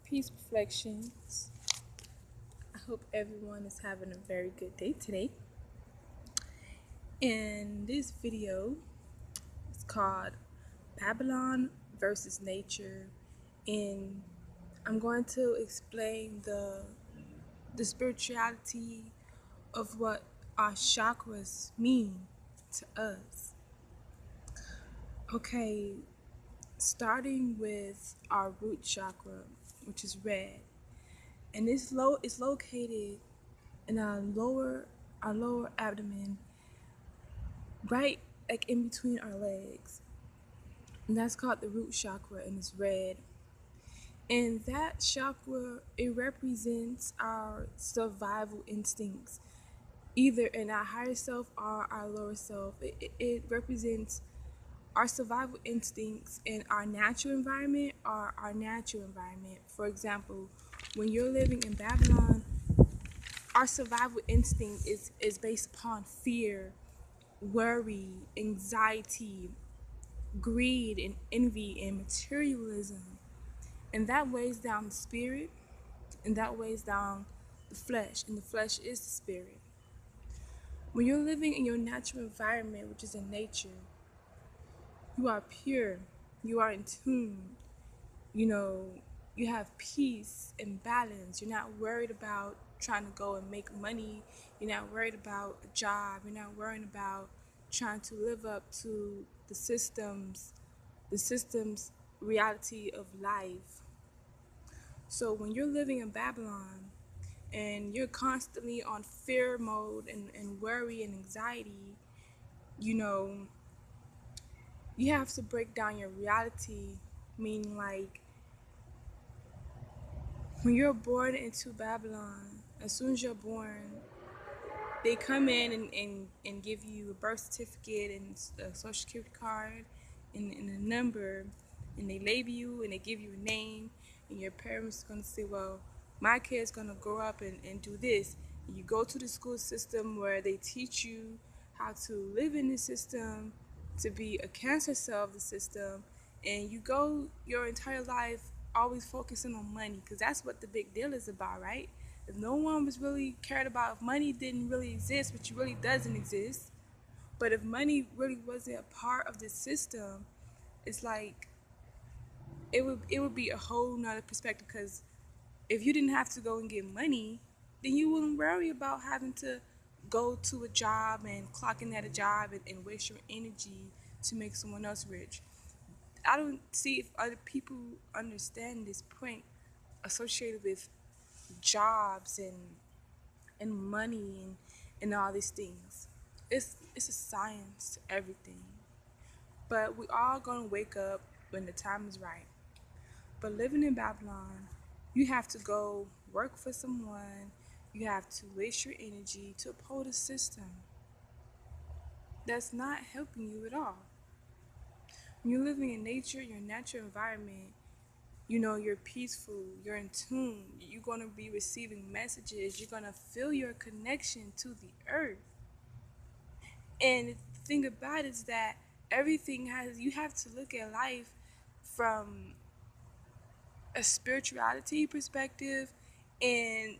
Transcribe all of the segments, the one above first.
Peace reflections. I hope everyone is having a very good day today. And this video is called Babylon versus Nature, and I'm going to explain the spirituality of what our chakras mean to us. Okay, starting with our root chakra, which is red, and it's located in our lower abdomen, right like in between our legs. And that's called the root chakra, and it's red. And that chakra, it represents our survival instincts, either in our higher self or our lower self. It represents our survival instincts in our natural environment or our natural environment. For example, when you're living in Babylon, our survival instinct is based upon fear, worry, anxiety, greed, and envy, and materialism. And that weighs down the spirit, and that weighs down the flesh, and the flesh is the spirit. When you're living in your natural environment, which is in nature, you are pure, you are in tune, you know, you have peace and balance. You're not worried about trying to go and make money. You're not worried about a job. You're not worried about trying to live up to the system's reality of life. So when you're living in Babylon and you're constantly on fear mode and worry and anxiety, you know, you have to break down your reality, meaning like when you're born into Babylon, as soon as you're born, they come in and give you a birth certificate and a social security card and a number, and they label you and they give you a name, and your parents are going to say, well, my kid's going to grow up and do this. And you go to the school system where they teach you how to live in the system, to be a cancer cell of the system, and you go your entire life always focusing on money, because that's what the big deal is about, right? If no one was really cared about, if money didn't really exist, which really doesn't exist, but if money really wasn't a part of the system, it's like it would be a whole nother perspective. Because if you didn't have to go and get money, then you wouldn't worry about having to go to a job and clock in at a job and waste your energy to make someone else rich. I don't see if other people understand this point associated with jobs and money and all these things. It's a science to everything. But we all gonna wake up when the time is right. But living in Babylon, you have to go work for someone. You have to waste your energy to uphold a system that's not helping you at all. When you're living in nature, your natural environment, you're peaceful, you're in tune, you're going to be receiving messages, you're going to feel your connection to the earth. And the thing about it is that you have to look at life from a spirituality perspective, and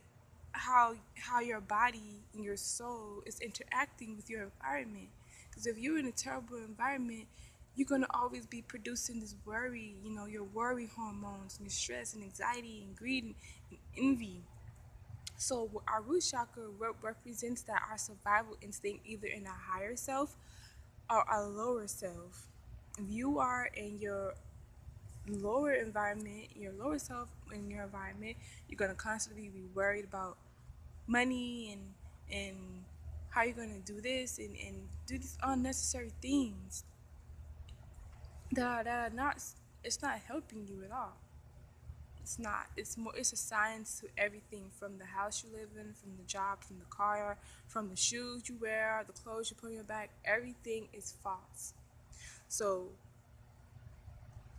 how your body and your soul is interacting with your environment. Because if you're in a terrible environment, you're going to always be producing this worry, your worry hormones, and your stress and anxiety and greed and envy. So our root chakra represents that our survival instinct, either in our higher self or our lower self. If you are in your lower environment, your lower self in your environment, you're gonna constantly be worried about money and how you're gonna do this and do these unnecessary things that are not, it's not helping you at all. It's not. It's a science to everything, from the house you live in, from the job, from the car, from the shoes you wear, the clothes you put on your back. Everything is false. So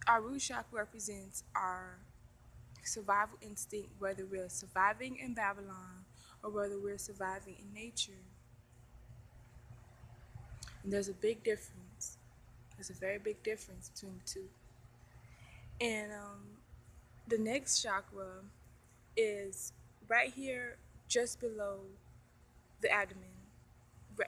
our root chakra represents our survival instinct, whether we're surviving in Babylon or whether we're surviving in nature. And there's a big difference. There's a very big difference between the two. And The next chakra is right here, just below the abdomen,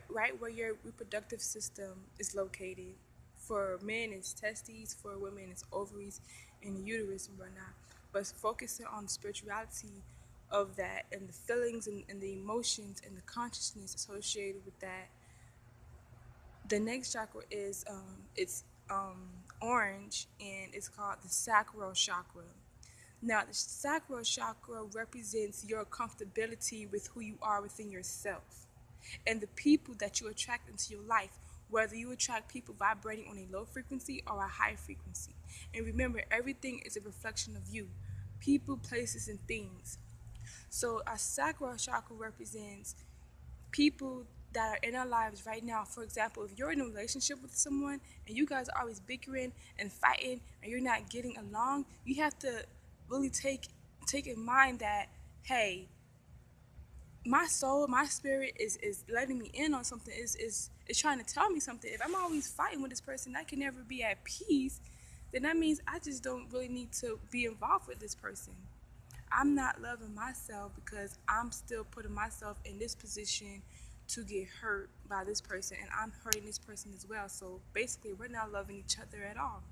right where your reproductive system is located. For men, it's testes. For women, it's ovaries and uterus and whatnot. But focusing on the spirituality of that and the feelings and the emotions and the consciousness associated with that. The next chakra is it's orange, and it's called the Sacral Chakra. Now, the Sacral Chakra represents your comfortability with who you are within yourself and the people that you attract into your life, whether you attract people vibrating on a low frequency or a high frequency. And remember, everything is a reflection of you, people, places, and things. So, our Sacral Chakra represents people that are in our lives right now. For example, if you're in a relationship with someone and you guys are always bickering and fighting and you're not getting along, you have to really take in mind that, hey, my soul, my spirit is letting me in on something, is trying to tell me something. If I'm always fighting with this person, I can never be at peace, then that means I just don't really need to be involved with this person. I'm not loving myself because I'm still putting myself in this position to get hurt by this person, and I'm hurting this person as well. So basically, we're not loving each other at all.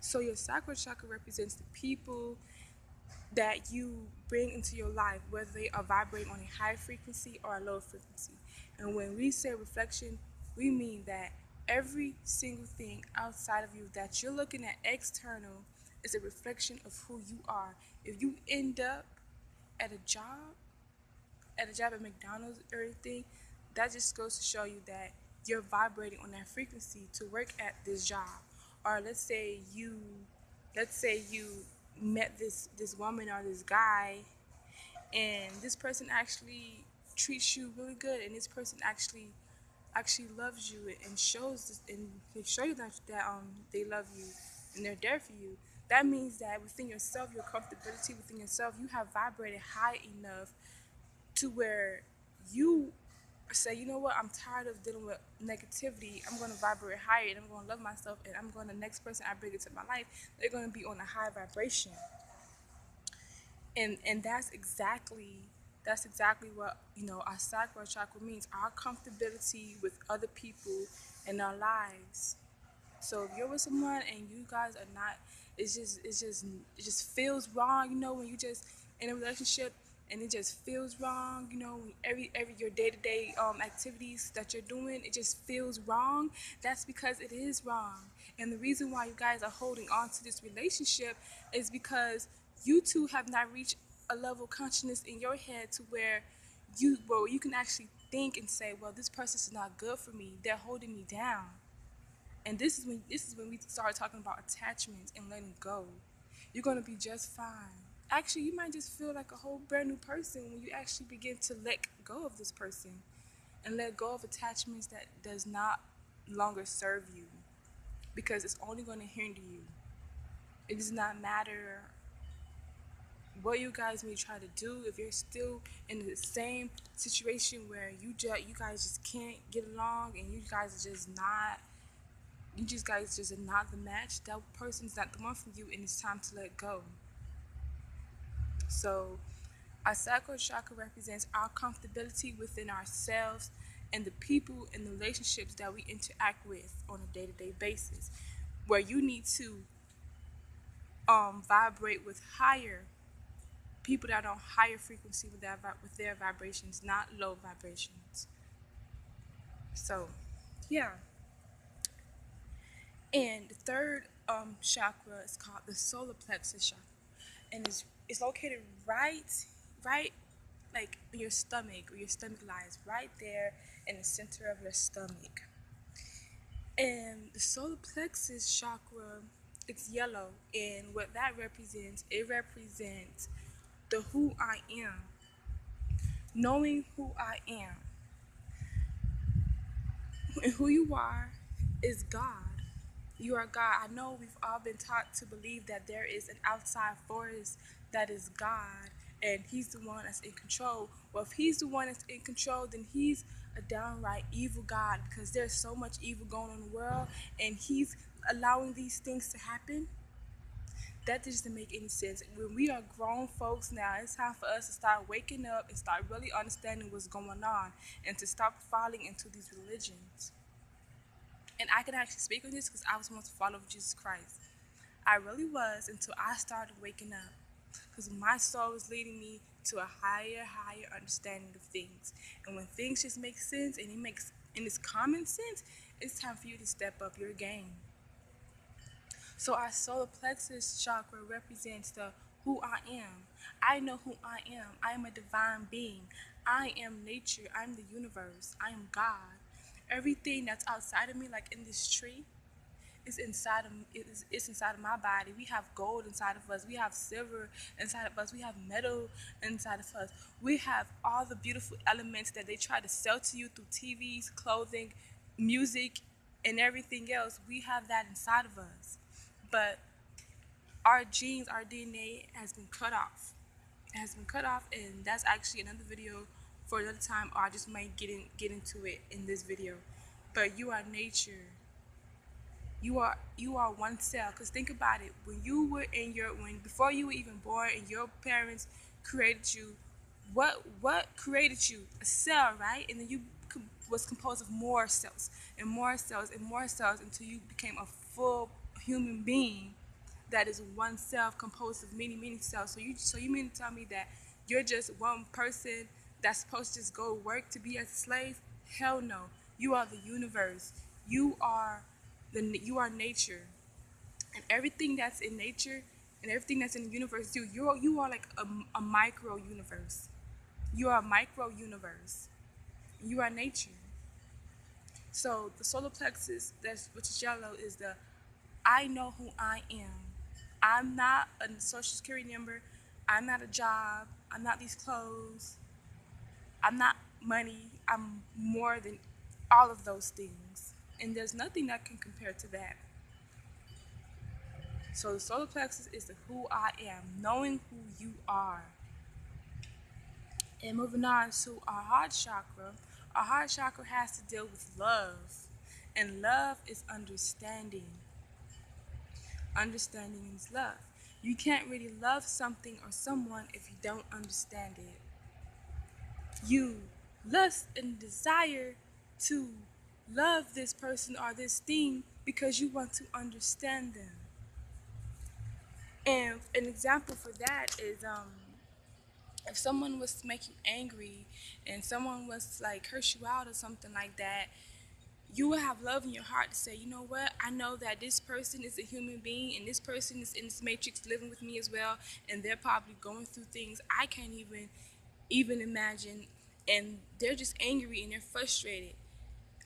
So your sacral chakra represents the people that you bring into your life, whether they are vibrating on a high frequency or a low frequency. And when we say reflection, we mean that every single thing outside of you that you're looking at external is a reflection of who you are. If you end up at a job, at McDonald's or anything, that just goes to show you that you're vibrating on that frequency to work at this job. Or let's say you met this woman or this guy, and this person actually treats you really good, and this person actually loves you and shows this, and they show you that they love you and they're there for you. That means that within yourself, your comfortability within yourself, you have vibrated high enough to where you say, you know what, I'm tired of dealing with negativity. I'm going to vibrate higher, and I'm going to love myself, and I'm going to, the next person I bring into my life, they're going to be on a high vibration. And that's exactly what, our sacral chakra means, our comfortability with other people in our lives. So if you're with someone and you guys are not, it just feels wrong, when you just in a relationship and it just feels wrong, when every your day-to-day activities that you're doing, it just feels wrong. That's because it is wrong. And the reason why you guys are holding on to this relationship is because you two have not reached a level of consciousness in your head to where you can actually think and say, well, this person is not good for me. They're holding me down. And this is when we start talking about attachments and letting go. You're gonna be just fine. Actually, you might just feel like a whole brand new person when you actually begin to let go of this person and let go of attachments that does not longer serve you, because it's only gonna hinder you. It does not matter what you guys may try to do if you're still in the same situation where you guys just can't get along, and you just guys just are not the match. That person's not the one for you, and it's time to let go. So our sacral chakra represents our comfortability within ourselves and the people and the relationships that we interact with on a day-to-day basis, where you need to vibrate with higher people that are on higher frequency with their vibrations, not low vibrations. So, yeah. And the third chakra is called the solar plexus chakra, and it's located right like in your stomach, or your stomach lies right there in the center of your stomach. And the solar plexus chakra, it's yellow, and what that represents, it represents the who I am, knowing who I am. And who you are is God. You are God. I know we've all been taught to believe that there is an outside force that is God, and He's the one that's in control. Well, if He's the one that's in control, then He's a downright evil God, because there's so much evil going on in the world, and He's allowing these things to happen. That doesn't make any sense. When we are grown folks now, it's time for us to start waking up and start really understanding what's going on and to stop falling into these religions. And I can actually speak on this because I was once a follower of Jesus Christ. I really was until I started waking up because my soul was leading me to a higher understanding of things. And when things just make sense and it's common sense, it's time for you to step up your game. So our solar plexus chakra represents the who I am. I know who I am. I am a divine being. I am nature. I'm the universe. I am God. Everything that's outside of me, like in this tree, is inside of it's inside of my body. We have gold inside of us. We have silver inside of us. We have metal inside of us. We have all the beautiful elements that they try to sell to you through TVs, clothing, music, and everything else. We have that inside of us. But our genes, our DNA has been cut off. It has been cut off, and that's actually another video for another time, or I just might get into it in this video. But you are nature. You are one cell. Cause think about it. When you were when before you were even born, and your parents created you, what created you? A cell, right? And then you was composed of more cells and more cells and more cells until you became a full human being that is one cell composed of many cells. So you mean to tell me that you're just one person that's supposed to just go work to be as a slave? Hell no. You are the universe. You are nature. And everything that's in nature and everything that's in the universe, dude, you are like a micro universe. You are a micro universe. You are nature. So the solar plexus, that's which is yellow, is the I know who I am. I'm not a social security number. I'm not a job. I'm not these clothes. I'm not money. I'm more than all of those things. And there's nothing that can compare to that. So the solar plexus is the who I am, knowing who you are. And moving on to our heart chakra has to deal with love. And love is understanding. Understanding is love. You can't really love something or someone if you don't understand it. You lust and desire to love this person or this thing because you want to understand them. And an example for that is if someone was to make you angry and someone was to like curse you out or something like that, you will have love in your heart to say, you know what, I know that this person is a human being and this person is in this matrix living with me as well, and they're probably going through things I can't even imagine, and they're just angry and they're frustrated.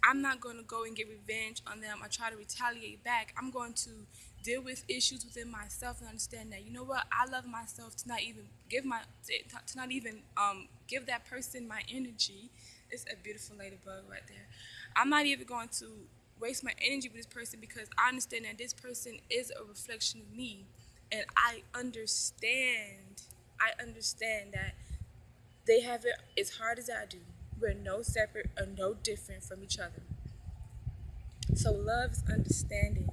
I'm not going to go and get revenge on them or try to retaliate back. I'm going to deal with issues within myself and understand that, you know what, I love myself to not even give that person my energy. It's a beautiful ladybug right there. I'm not even going to waste my energy with this person because I understand that this person is a reflection of me, and I understand that they have it as hard as I do. We're no separate or no different from each other. So love is understanding.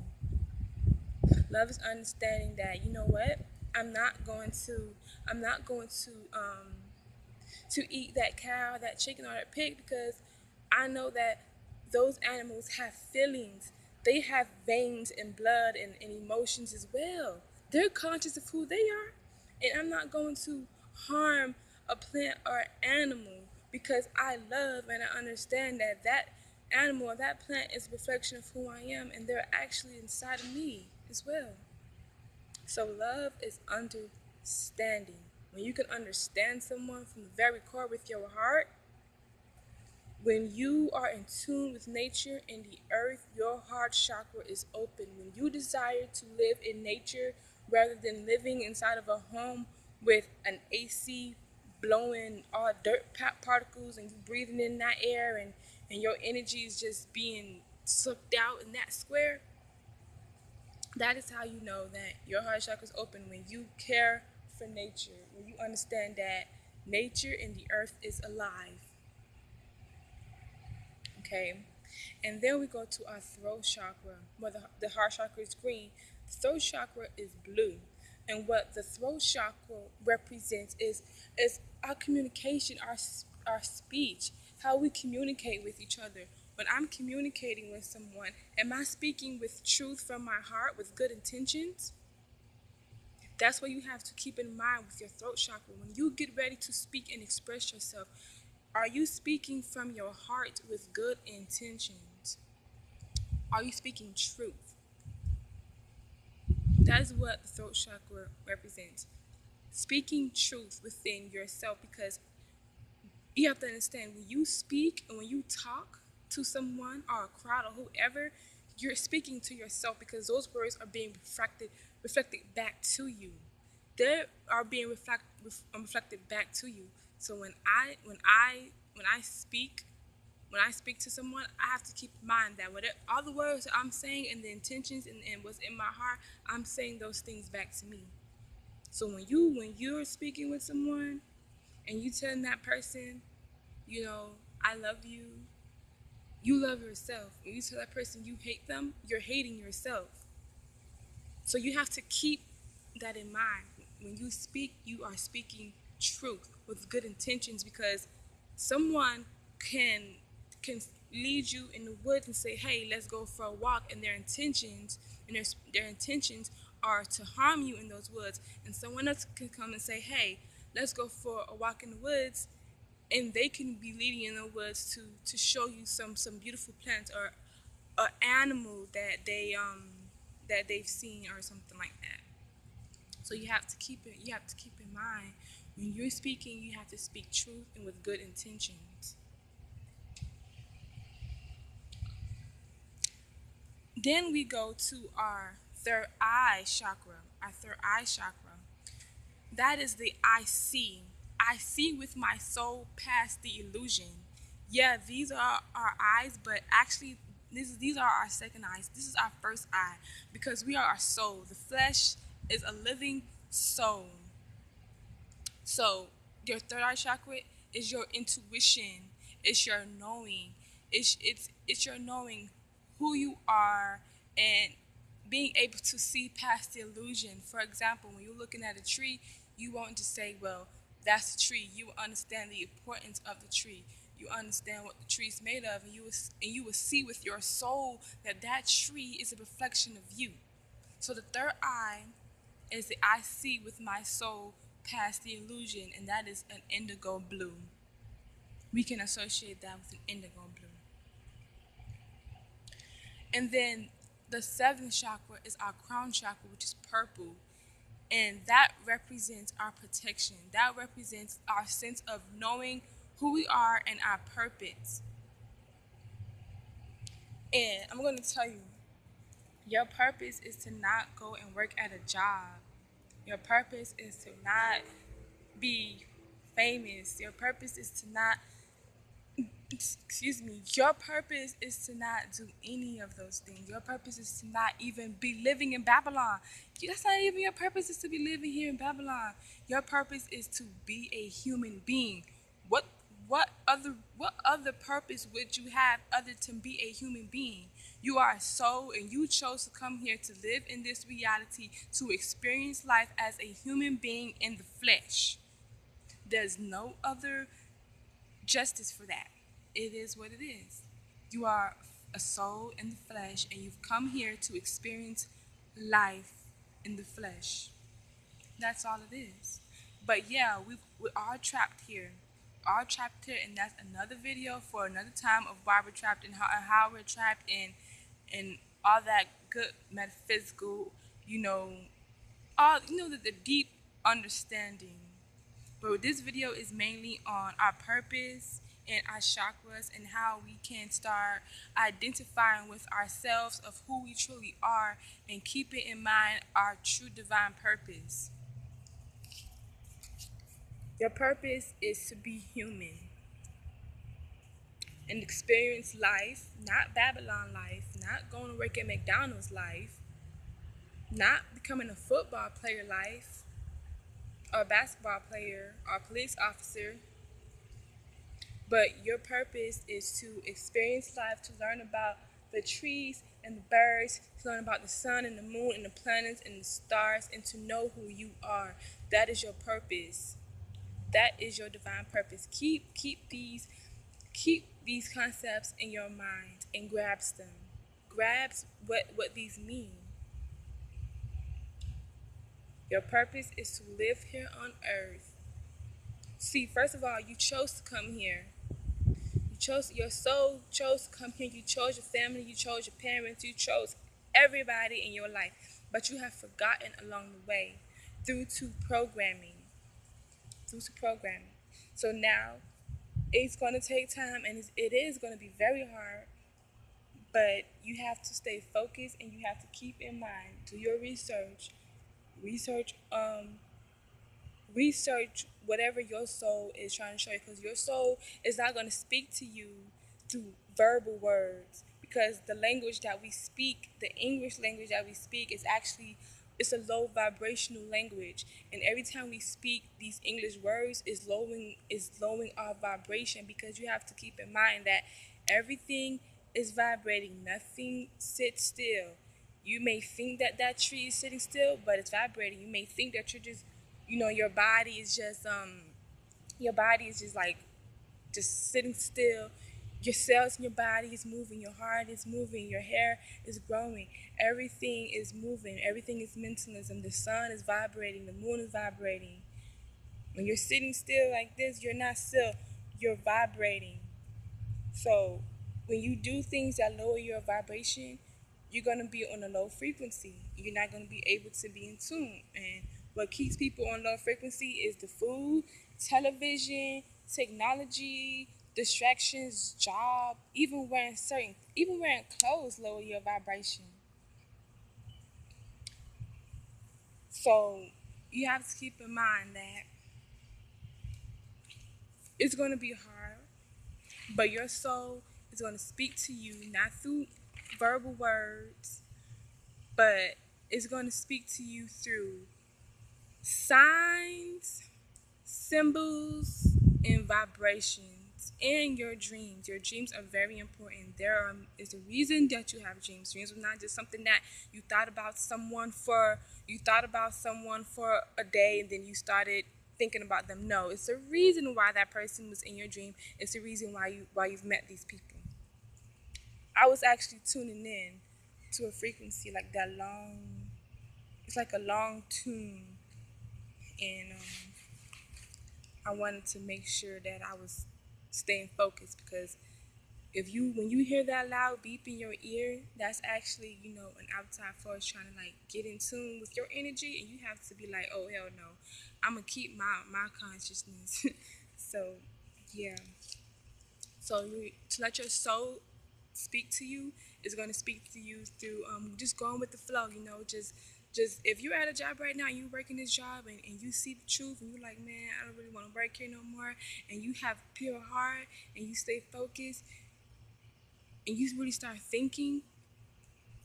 Love is understanding that, you know what, I'm not going to eat that cow, that chicken, or that pig because I know that those animals have feelings. They have veins and blood and emotions as well. They're conscious of who they are. And I'm not going to harm a plant or animal because I love and I understand that that animal or that plant is a reflection of who I am, and they're actually inside of me as well. So love is understanding. When you can understand someone from the very core with your heart, when you are in tune with nature and the earth, your heart chakra is open. When you desire to live in nature rather than living inside of a home with an AC blowing all dirt particles and you breathing in that air, and your energy is just being sucked out in that square, that is how you know that your heart chakra is open. When you care for nature, when you understand that nature and the earth is alive. Okay, and then we go to our throat chakra, where the heart chakra is green. The throat chakra is blue. And what the throat chakra represents is our communication, our speech, how we communicate with each other. When I'm communicating with someone, am I speaking with truth from my heart with good intentions? That's what you have to keep in mind with your throat chakra. When you get ready to speak and express yourself, are you speaking from your heart with good intentions? Are you speaking truth? That's what the throat chakra represents. Speaking truth within yourself, because you have to understand, when you speak and when you talk to someone or a crowd or whoever, you're speaking to yourself, because those words are being reflected back to you. They are being reflected back to you. So when I speak to someone, I have to keep in mind that whatever all the words that I'm saying and the intentions and what's in my heart, I'm saying those things back to me. So when you're speaking with someone and you telling that person, I love you, you love yourself. When you tell that person you hate them, you're hating yourself. So you have to keep that in mind. When you speak, you are speaking truth with good intentions, because someone can lead you in the woods and say, "Hey, let's go for a walk," and their intentions are to harm you in those woods. And someone else can come and say, "Hey, let's go for a walk in the woods," and they can be leading in the woods to show you some beautiful plants or an animal that they've seen or something like that. So you have to keep in mind, when you're speaking, you have to speak truth and with good intentions. Then we go to our third eye chakra. Our third eye chakra. That is the I see. I see with my soul past the illusion. Yeah, these are our eyes, but actually these are our second eyes. This is our first eye, because we are our soul. The flesh is a living soul. So your third eye chakra is your intuition, it's your knowing, it's your knowing who you are and being able to see past the illusion. For example, when you're looking at a tree, you want to say, well, that's a tree. You understand the importance of the tree. You understand what the tree is made of, and you will see with your soul that that tree is a reflection of you. So the third eye is the I see with my soul past the illusion, and that is an indigo blue. We can associate that with an indigo blue. And then the seventh chakra is our crown chakra, which is purple. And that represents our protection. That represents our sense of knowing who we are and our purpose. And I'm going to tell you, your purpose is to not go and work at a job. Your purpose is to not be famous. Your purpose is to not, excuse me, your purpose is to not do any of those things. Your purpose is to not even be living in Babylon. That's not even your purpose, is to be living here in Babylon. Your purpose is to be a human being. What other purpose would you have other to be a human being? You are a soul, and you chose to come here to live in this reality, to experience life as a human being in the flesh. There's no other justice for that. It is what it is. You are a soul in the flesh, and you've come here to experience life in the flesh. That's all it is. But yeah, we're all trapped here. All trapped here, and that's another video for another time of why we're trapped and how we're trapped and all that good metaphysical, all the deep understanding. But this video is mainly on our purpose and our chakras and how we can start identifying with ourselves of who we truly are and keeping in mind our true divine purpose. Your purpose is to be human and experience life, not Babylon life, not going to work at McDonald's life, not becoming a football player life, or a basketball player, or a police officer. But your purpose is to experience life, to learn about the trees and the birds, to learn about the sun and the moon and the planets and the stars, and to know who you are. That is your purpose. That is your divine purpose. Keep these concepts in your mind and grabs them. Grabs what these mean. Your purpose is to live here on earth. See, first of all, you chose to come here. Your soul chose to come here. You chose your family, you chose your parents, you chose everybody in your life. But you have forgotten along the way due to programming. Due to programming. So now it's going to take time, and it is going to be very hard, but you have to stay focused, and you have to keep in mind, do your research research whatever your soul is trying to show you, because your soul is not going to speak to you through verbal words, because the language that we speak, the English language that we speak, is actually, it's a low vibrational language, and every time we speak these English words is lowering our vibration, because you have to keep in mind that everything is vibrating. Nothing sits still. You may think that that tree is sitting still, but it's vibrating. You may think that you're just, your body is just like just sitting still. Your cells in your body is moving, your heart is moving, your hair is growing, everything is moving, everything is mentalism. The sun is vibrating, the moon is vibrating. When you're sitting still like this, you're not still, you're vibrating. So when you do things that lower your vibration, you're going to be on a low frequency. You're not going to be able to be in tune. And what keeps people on low frequency is the food, television, technology, distractions, job, even wearing clothes lower your vibration. So you have to keep in mind that it's going to be hard, but your soul is going to speak to you not through verbal words, but it's going to speak to you through signs, symbols, and vibrations in your dreams. Your dreams are very important. There is a reason that you have dreams. Dreams are not just something that you thought about someone for a day and then you started thinking about them. No, it's a reason why that person was in your dream. It's the reason why you've met these people. I was actually tuning in to a frequency like that long. It's like a long tune, and I wanted to make sure that I was staying focused, because when you hear that loud beep in your ear, that's actually, an outside force trying to like get in tune with your energy, and you have to be like, oh hell no, I'm gonna keep my consciousness. So yeah. So to let your soul speak to you is going to speak to you through just going with the flow. Just if you're at a job right now, you're working this job, and you see the truth, and you're like, man, I don't really want to work here no more, and you have pure heart, and you stay focused, and you really start thinking,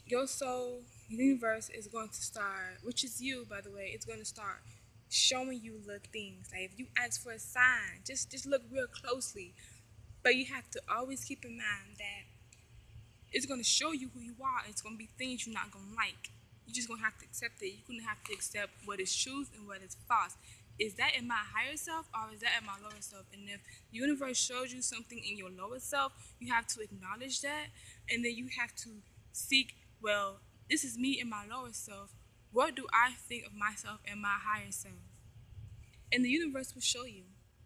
your soul, the universe is going to start, which is you, by the way, it's going to start showing you little things. Like if you ask for a sign, just look real closely. But you have to always keep in mind that it's going to show you who you are. It's going to be things you're not going to like. You're just going to have to accept it. You're going to have to accept what is truth and what is false. Is that in my higher self, or is that in my lower self? And if the universe shows you something in your lower self, you have to acknowledge that. And then you have to seek, well, this is me in my lower self. What do I think of myself in my higher self? And the universe will show you.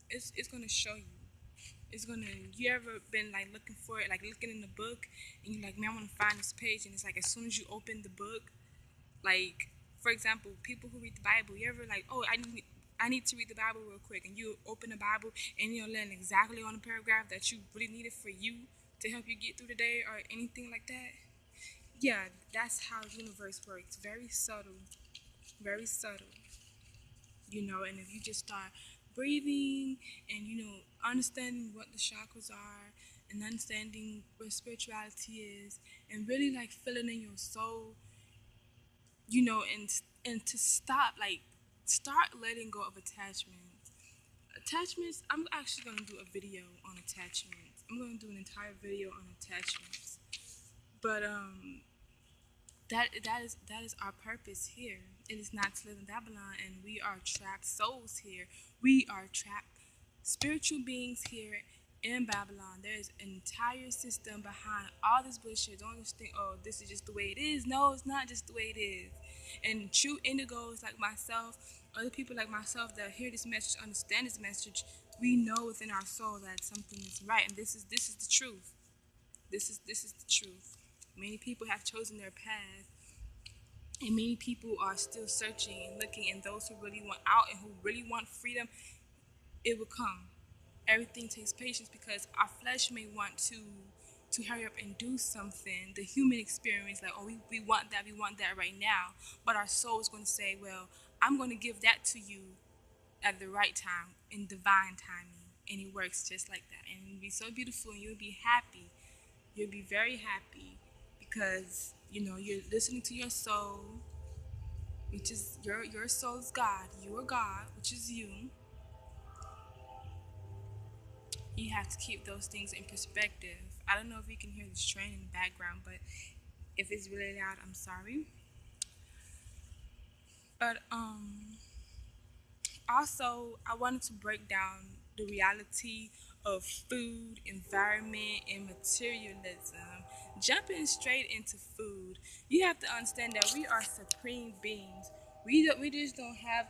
It's going to show you. You ever been like looking for it, like looking in the book, and you're like, man, I want to find this page, and it's like as soon as you open the book, like for example, people who read the Bible, you ever like, oh, I need to read the Bible real quick, and you open the Bible and you'll land exactly on the paragraph that you really needed for you to help you get through the day or anything like that. Yeah, that's how the universe works. Very subtle, very subtle. And if you just start breathing and understanding what the chakras are and understanding what spirituality is, and really like feeling in your soul, and to start letting go of attachments. I'm actually going to do a video on attachments. I'm going to do an entire video on attachments, but That is our purpose here. It is not to live in Babylon, and we are trapped souls here. We are trapped spiritual beings here in Babylon. There is an entire system behind all this bullshit. Don't just think, oh, this is just the way it is. No, it's not just the way it is. And true indigos like myself, other people like myself that hear this message, understand this message, we know within our soul that something is right, and this is the truth. This is the truth. Many people have chosen their path, and many people are still searching and looking, and those who really want out and who really want freedom, it will come. Everything takes patience because our flesh may want to hurry up and do something. The human experience, like, oh, we want that right now. But our soul is going to say, well, I'm going to give that to you at the right time, in divine timing. And it works just like that. And it'll be so beautiful, and you'll be happy. You'll be very happy because, you're listening to your soul, which is your soul's God. You are God, which is you. You have to keep those things in perspective. I don't know if you can hear this train in the background, but if it's really loud, I'm sorry. But also, I wanted to break down the reality of food, environment, and materialism. Jumping straight into food, you have to understand that we are supreme beings. We just don't have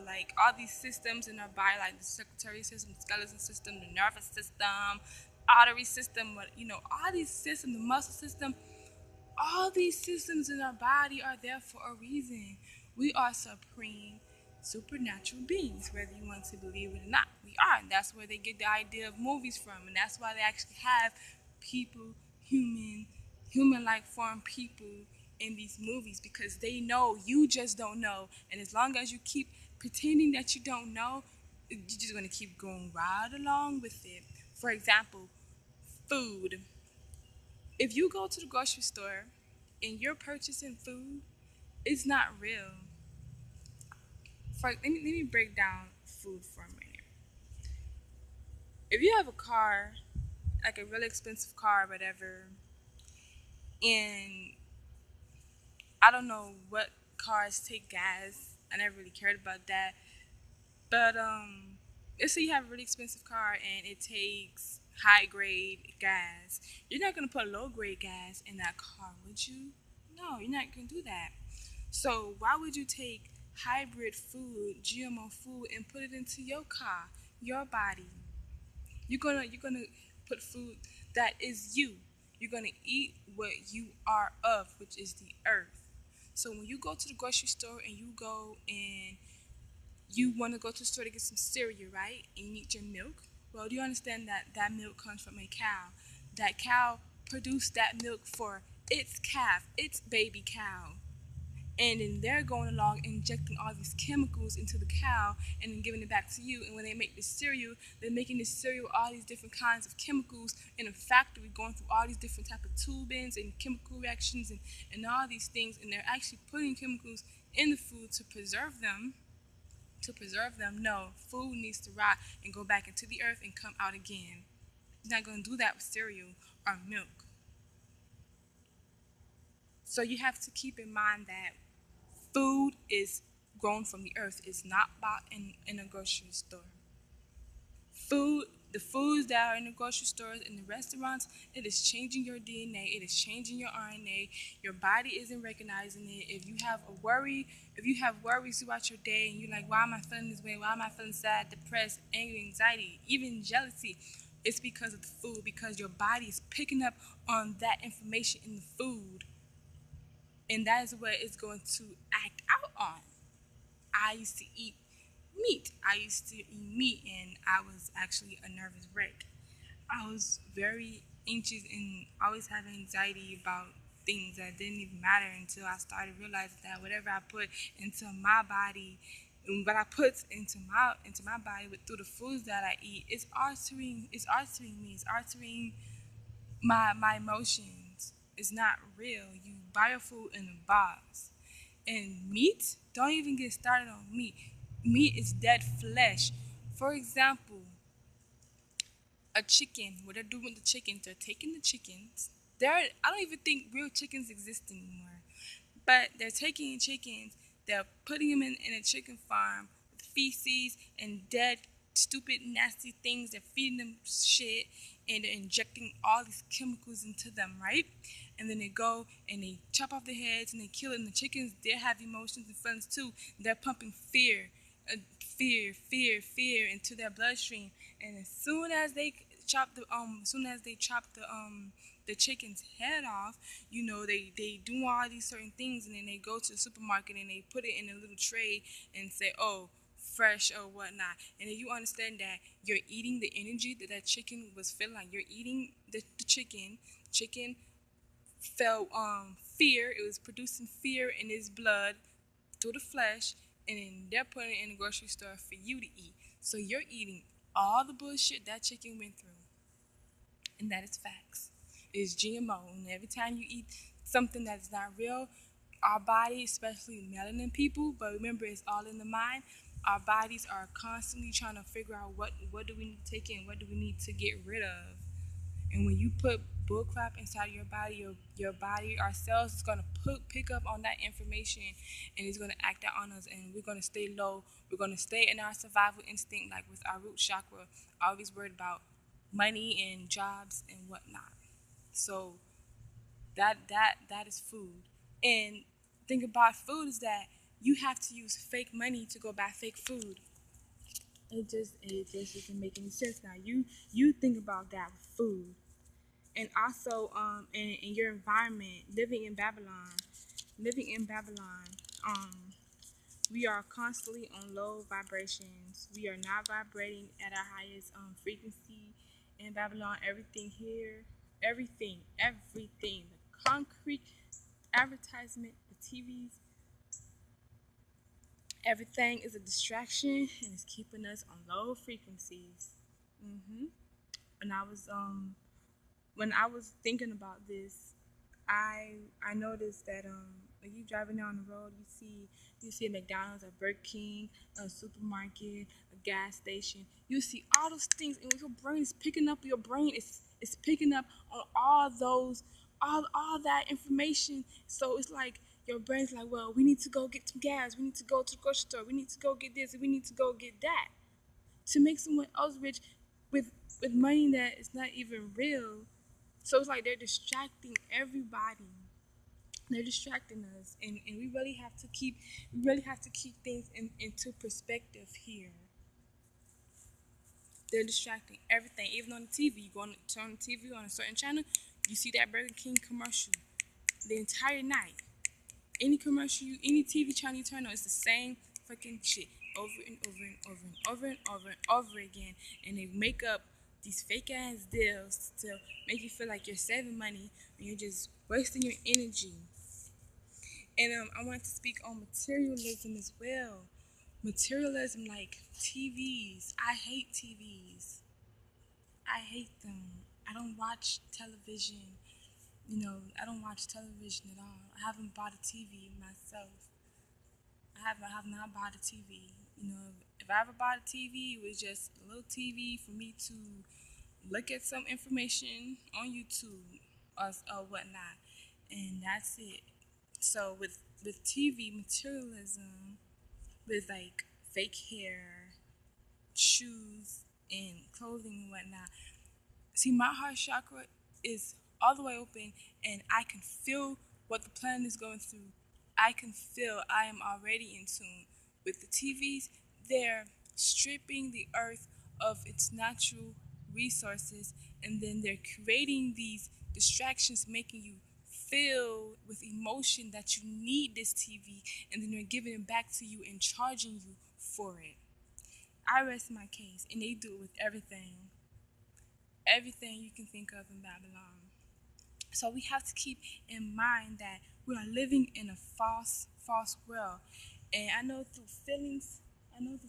like all these systems in our body, like the circulatory system, the skeletal system, the nervous system, artery system, all these systems, the muscle system. All these systems in our body are there for a reason. We are supreme supernatural beings, whether you want to believe it or not. We are. And that's where they get the idea of movies from. And that's why they actually have people, human like form people in these movies, because they know you just don't know. And as long as you keep pretending that you don't know, you're just going to keep going right along with it. For example, food. If you go to the grocery store and you're purchasing food, it's not real. Let me break down food for a minute. If you have a car, like a really expensive car, or whatever, and I don't know what cars take gas. I never really cared about that. But let's say you have a really expensive car and it takes high grade gas. You're not gonna put low grade gas in that car, would you? No, you're not gonna do that. So why would you take hybrid food, GMO food, and put it into your car, your body? You're gonna put food that is you. You're gonna eat what you are of, which is the earth. So when you go to the grocery store and you want to go to the store to get some cereal, right? And you need your milk. Well, do you understand that that milk comes from a cow? That cow produced that milk for its calf, its baby cow. And then they're going along injecting all these chemicals into the cow and then giving it back to you. And when they make this cereal, they're making this cereal with all these different kinds of chemicals in a factory, going through all these different type of tubings and chemical reactions and all these things. And they're actually putting chemicals in the food to preserve them. No, food needs to rot and go back into the earth and come out again. You're not going to do that with cereal or milk. So you have to keep in mind that food is grown from the earth. It's not bought in a grocery store. The foods that are in the grocery stores and the restaurants, it is changing your DNA. It is changing your RNA. Your body isn't recognizing it. If you have worries throughout your day and you're like, why am I feeling this way? Why am I feeling sad, depressed, angry, anxiety, even jealousy? It's because of the food, because your body is picking up on that information in the food. And that is what it's going to act out on. I used to eat meat. I used to eat meat, and I was actually a nervous wreck. I was very anxious and always having anxiety about things that didn't even matter until I started realizing that whatever I put into my body, and what I put into my body through the foods that I eat, it's altering me. It's altering my emotions. It's not real. You buy your food in a box. And meat, don't even get started on meat. Meat is dead flesh. For example, a chicken, what they're doing with the chickens, they're taking the chickens. I don't even think real chickens exist anymore. But they're taking chickens, they're putting them in a chicken farm with feces and dead, stupid, nasty things. They're feeding them shit and they're injecting all these chemicals into them, right? And then they go and they chop off their heads and they kill it. And the chickens, they have emotions and feelings too. They're pumping fear into their bloodstream. And as soon as they chop the chicken's head off, they do all these certain things, and then they go to the supermarket and they put it in a little tray and say, oh, fresh or whatnot. And then you understand that you're eating the energy that chicken was feeling. Like you're eating the chicken. Chicken felt fear. It was producing fear in its blood through the flesh, and then they're putting it in the grocery store for you to eat. So you're eating all the bullshit that chicken went through. And that is facts. It's GMO. And every time you eat something that's not real, our body, especially melanin people, but remember it's all in the mind, our bodies are constantly trying to figure out what do we need to take in, what do we need to get rid of. And when you put bullcrap inside your body, your body, our cells is gonna pick up on that information, and it's gonna act out on us, and we're gonna stay low. We're gonna stay in our survival instinct, like with our root chakra, always worried about money and jobs and whatnot. So that is food. And thing about food is that you have to use fake money to go buy fake food. It just doesn't make any sense. Now you think about that with food. And also in your environment, living in Babylon, we are constantly on low vibrations. We are not vibrating at our highest frequency in Babylon. Everything here, everything, the concrete advertisement, the TVs, everything is a distraction and it's keeping us on low frequencies. And when I was thinking about this, I noticed that when you driving down the road, you see a McDonald's, a Burger King, a supermarket, a gas station. You see all those things, and your brain is picking up. Your brain is picking up on all those all that information. So it's like your brain's like, well, we need to go get some gas. We need to go to the grocery store. We need to go get this. We need to go get that to make someone else rich with money that is not even real. So it's like they're distracting everybody. They're distracting us, and we really have to keep things into perspective here. They're distracting everything, even on the TV. You go on turn the TV on a certain channel, you see that Burger King commercial the entire night. Any commercial, any TV channel you turn on, it's the same fucking shit over and over and over and over and over and over again, and they make up these fake ass deals to make you feel like you're saving money and you're just wasting your energy. And I wanted to speak on materialism as well. Materialism, like TVs. I hate TVs. I hate them. I don't watch television. I don't watch television at all. I haven't bought a TV myself. I have not bought a TV. If I ever bought a TV, it was just a little TV for me to look at some information on YouTube or whatnot, and that's it. So with TV materialism, with like fake hair, shoes, and clothing and whatnot. See, my heart chakra is all the way open, and I can feel what the planet is going through. I can feel I am already in tune. With the TVs, they're stripping the earth of its natural resources, and then they're creating these distractions, making you feel with emotion that you need this TV, and then they're giving it back to you and charging you for it. I rest my case, and they do it with everything you can think of in Babylon. So we have to keep in mind that we are living in a false world. And I know through feelings and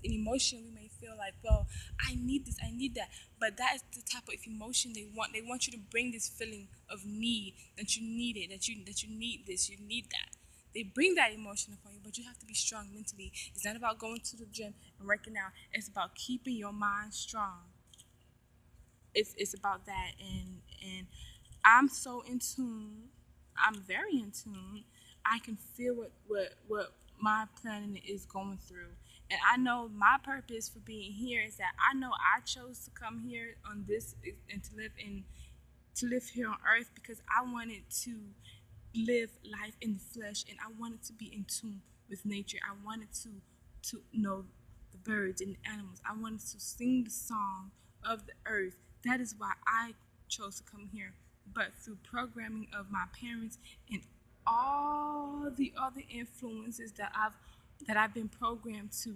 emotion, we may feel like, well, I need this, I need that. But that is the type of emotion they want. They want you to bring this feeling of need, that you need it, that you need this, you need that. They bring that emotion upon you, but you have to be strong mentally. It's not about going to the gym and working out. It's about keeping your mind strong. It's about that, and I'm so in tune. I'm very in tune I can feel what my planet is going through. And I know my purpose for being here is that I know I chose to come here on this and to live here on earth because I wanted to live life in the flesh, and I wanted to be in tune with nature. I wanted to know the birds and the animals. I wanted to sing the song of the earth. That is why I chose to come here. But through programming of my parents and all the other influences that I've been programmed to,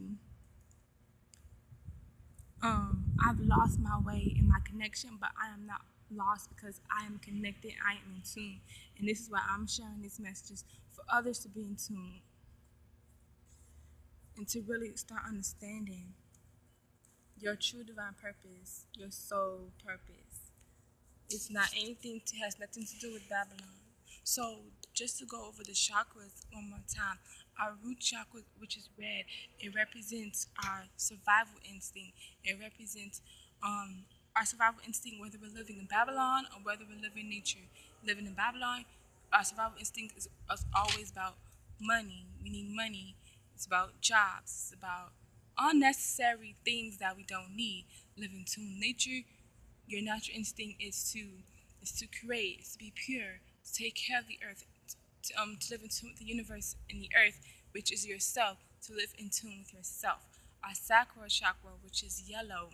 I've lost my way in my connection, but I am not lost because I am connected. I am in tune, and this is why I'm sharing these messages for others to be in tune and to really start understanding your true divine purpose, your soul purpose. It's not anything to has nothing to do with Babylon. So just to go over the chakras one more time, our root chakra, which is red, it represents our survival instinct. It represents our survival instinct, whether we're living in Babylon or whether we're living in nature. Living in Babylon, our survival instinct is always about money. We need money. It's about jobs. It's about unnecessary things that we don't need. Living to nature, your natural instinct is to create, is to be pure, to take care of the earth, to live in tune with the universe and the earth, which is yourself, to live in tune with yourself. Our sacral chakra, which is yellow,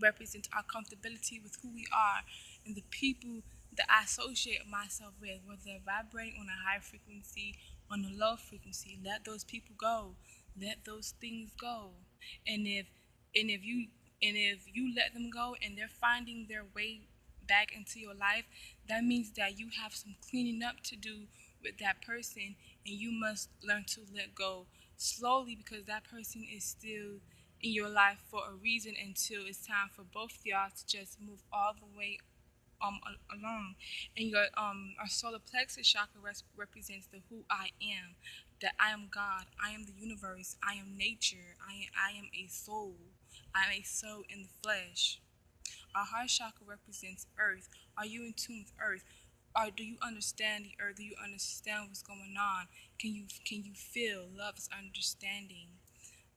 represents our comfortability with who we are and the people that I associate myself with, whether they're vibrating on a high frequency, on a low frequency. Let those people go. Let those things go. And if you let them go and they're finding their way back into your life, that means that you have some cleaning up to do with that person, and you must learn to let go slowly because that person is still in your life for a reason until it's time for both of y'all to just move all the way along. And your our solar plexus chakra represents the who I am, that I am God, I am the universe, I am nature, I am a soul, I am a soul in the flesh. Our heart chakra represents earth. Are you in tune with earth? Or do you understand the earth? Do you understand what's going on? Can you feel love is understanding?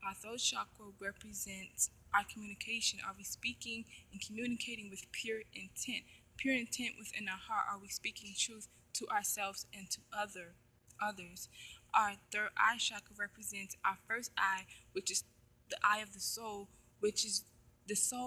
Our throat chakra represents our communication. Are we speaking and communicating with pure intent? Pure intent within our heart. Are we speaking truth to ourselves and to others? Our third eye chakra represents our first eye, which is the eye of the soul, which is the soul